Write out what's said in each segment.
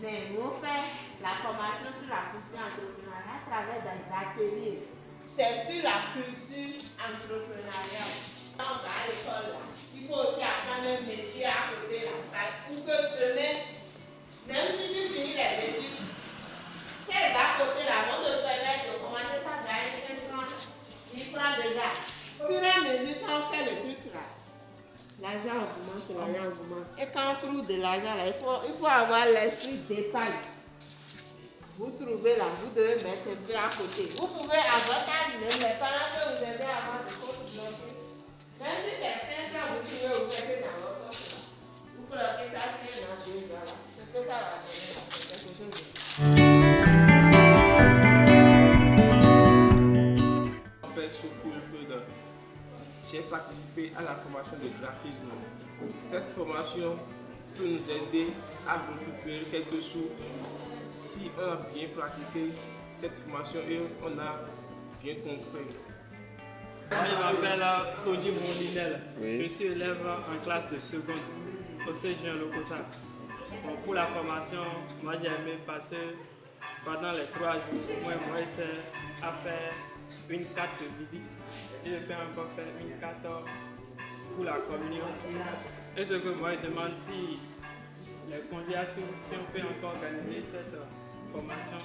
Mais nous on fait la formation sur la culture entrepreneuriale à travers des ateliers. C'est sur la culture entrepreneuriale. On va à l'école là. Il faut aussi apprendre un métier à côté là. Pour que demain, même si tu finis les études, c'est à côté là, on te permet de commencer par gagner 5 francs, 10 francs déjà. Au fur et à mesure, quand on fait le truc là, l'argent augmente. Et quand on trouve de l'argent là, il faut avoir l'esprit d'épargne. Vous trouvez là, vous devez mettre un peu à côté. Vous pouvez avoir ta même les parents peuvent vous aider à avoir de compte bloqué. Même si c'est 500, vous pouvez vous mettre dans votre compte là. Vous bloquez ça sur un an, 2 ans là. C'est que ça va donner là, c'est quelque chose de... Je m'appelle Soukou Feuda. J'ai participé à la formation de graphisme. Cette formation peut nous aider à récupérer quelques sous si on a bien pratiqué cette formation et on a bien compris. Je m'appelle Sodi Mondinel. Je suis élève en classe de seconde au CG Lokosa. Bon, pour la formation, moi j'ai aimé passer pendant les 3 jours. Moi, j'essaie à faire une carte de visite et je peux encore faire une carte pour la communion. Et ce que moi je demande, si les congélations, si on peut encore organiser cette formation,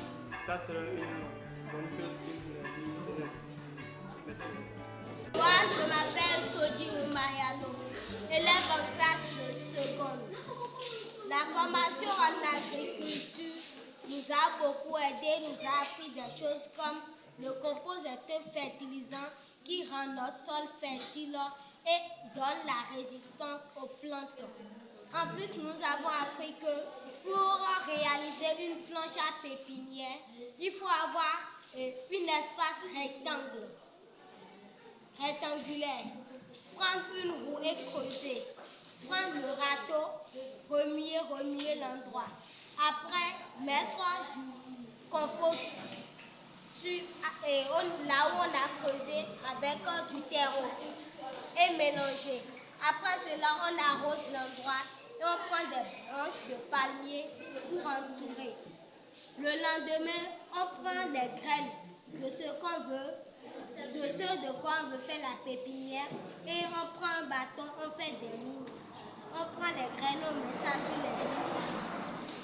ça serait une bonne chose pour nous. Merci. Moi, je m'appelle Sodi Oumayano, élève en classe de seconde. La formation en agriculture nous a beaucoup aidé, nous a appris des choses comme le compost est un fertilisant qui rend notre sol fertile et donne la résistance aux plantes. En plus, nous avons appris que pour réaliser une planche à pépinière, il faut avoir un espace rectangulaire. Prendre une roue et creuser. Prendre le râteau, remuer l'endroit. Après, mettre du compost là où on a creusé avec du terreau et mélanger. Après cela, on arrose l'endroit et on prend des branches de palmier pour entourer. Le lendemain, on prend les graines de ce qu'on veut, de quoi on veut faire la pépinière et on prend un bâton, on fait des nids. On prend les graines, on met ça sur les nids.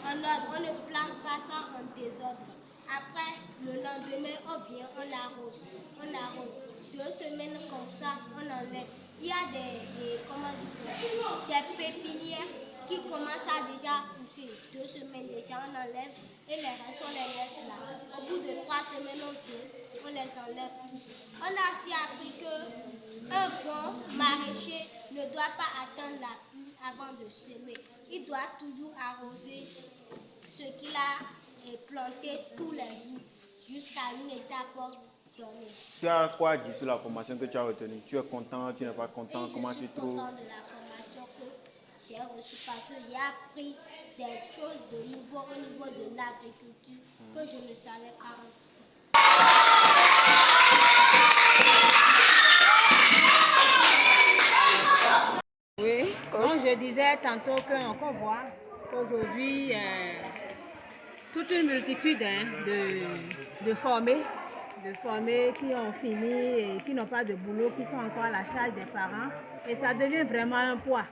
En ordre, on ne plante pas ça en désordre. Après, le lendemain, on vient, on arrose. 2 semaines comme ça, on enlève. Il y a des pépinières qui commencent à déjà pousser. 2 semaines déjà, on enlève et les restes, on les laisse là. Au bout de 3 semaines, on vient, on les enlève tous. On a aussi appris qu'un bon maraîcher ne doit pas attendre la pluie avant de semer. Il doit toujours arroser ce qu'il a planté tous les jours jusqu'à une étape donnée. Tu as quoi dit sur la formation que tu as retenue? Tu es content, tu n'es pas content? Comment tu trouves? Je suis content de la formation que j'ai reçue parce que j'ai appris des choses de nouveau au niveau de l'agriculture que je ne savais pas avant. Oui, donc je disais tantôt qu'on voit qu'aujourd'hui, toute une multitude de formés qui ont fini et qui n'ont pas de boulot, qui sont encore à la charge des parents. Et ça devient vraiment un poids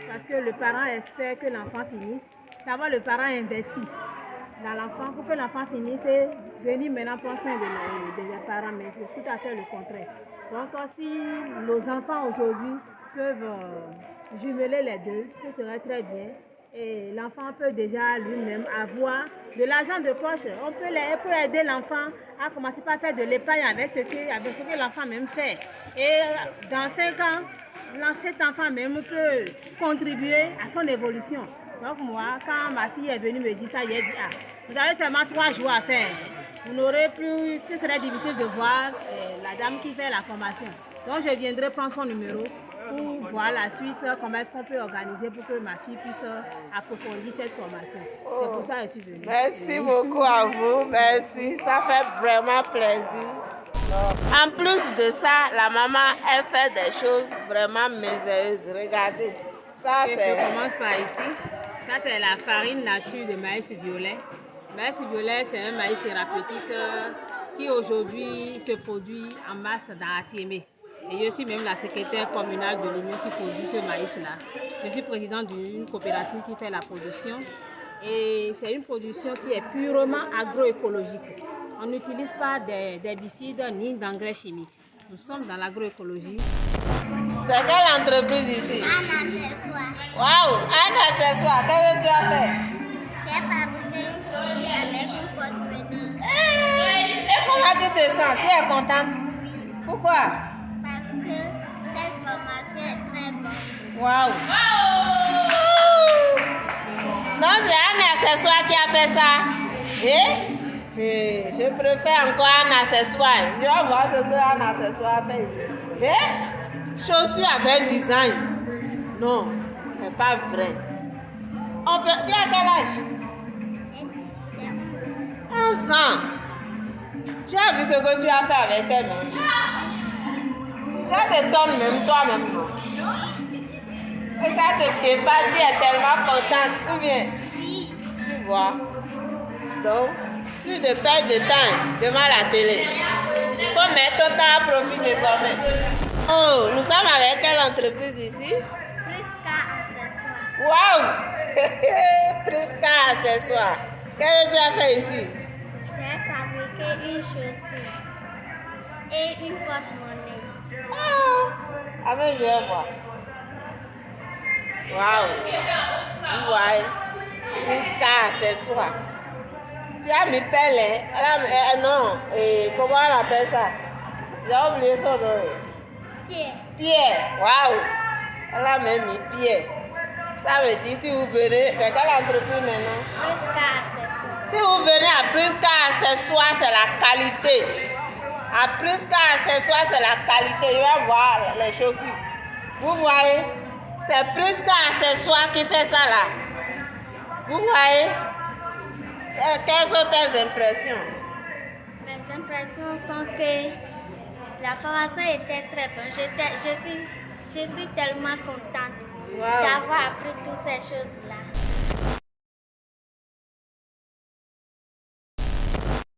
parce que le parent espère que l'enfant finisse. D'abord, le parent investit dans l'enfant pour que l'enfant finisse et venir maintenant prendre soin des parents, mais c'est tout à fait le contraire. Donc, si nos enfants aujourd'hui peuvent jumeler les deux, ce serait très bien. Et l'enfant peut déjà lui-même avoir de l'argent de poche. On peut aider l'enfant à commencer par faire de l'épargne avec ce que l'enfant même fait. Et dans 5 ans, cet enfant même peut contribuer à son évolution. Donc moi, quand ma fille est venue me dire ça, j'ai dit, vous avez seulement 3 jours à faire. Vous n'aurez plus, ce serait difficile de voir la dame qui fait la formation. Donc je viendrai prendre son numéro pour voir la suite, comment est-ce qu'on peut organiser pour que ma fille puisse approfondir cette formation. C'est pour ça que je suis venue. Merci beaucoup à vous, merci, ça fait vraiment plaisir. En plus de ça, la maman, elle fait des choses vraiment merveilleuses. Regardez, ça Je commence par ici. Ça, c'est la farine nature de maïs violet. Maïs violet, c'est un maïs thérapeutique qui aujourd'hui se produit en masse dans Atiémé. Et je suis même la secrétaire communale de l'Union qui produit ce maïs-là. Je suis présidente d'une coopérative qui fait la production. Et c'est une production qui est purement agroécologique. On n'utilise pas d'herbicides ni d'engrais chimiques. Nous sommes dans l'agroécologie. C'est quelle entreprise ici? Un accessoire. Waouh, un accessoire. Qu'est-ce que tu as fait? J'ai fabriqué une chaussure avec une porte-monnaie. Et comment tu te sens? Tu es contente? Oui, Pourquoi? parce que cette formation est très bonne. Waouh! Non, c'est un accessoire qui a fait ça. Et je préfère encore un accessoire. Je vais voir ce qu'un accessoire fait ici. Chaussures avec design. Non, c'est pas vrai. Tu as quel âge? 11 ans. Tu as vu ce que tu as fait avec tes mains? Ça t'étonne même toi-même, non? Et ça te dépasse, tu es tellement contente. Ou bien? Tu vois? Donc, plus de perte de temps devant la télé. Il faut mettre ton temps à profit désormais. Oh, nous sommes avec quelle entreprise ici? Prisca accessoire. Waouh! Prisca accessoire. Qu'est-ce que tu as fait ici? J'ai fabriqué une chaussure et une porte-monnaie. Oh! Ah, mais je vais voir. Waouh! Vous voyez? Prisca accessoire. Tu as mis pelle, hein? Non, comment on appelle ça? J'ai oublié son nom. Pierre. Pierre, waouh! Elle a même mis Pierre. Ça veut dire si vous venez, c'est quelle entreprise maintenant? Prisca accessoire. Si vous venez à Prisca accessoire, c'est la qualité. À Prisca accessoire, c'est la qualité. Je vais voir les chaussures. Vous voyez? C'est Prisca accessoire qui fait ça là. Vous voyez? Quelles sont tes impressions? Mes impressions sont que la formation était très bonne. Je suis tellement contente d'avoir appris toutes ces choses.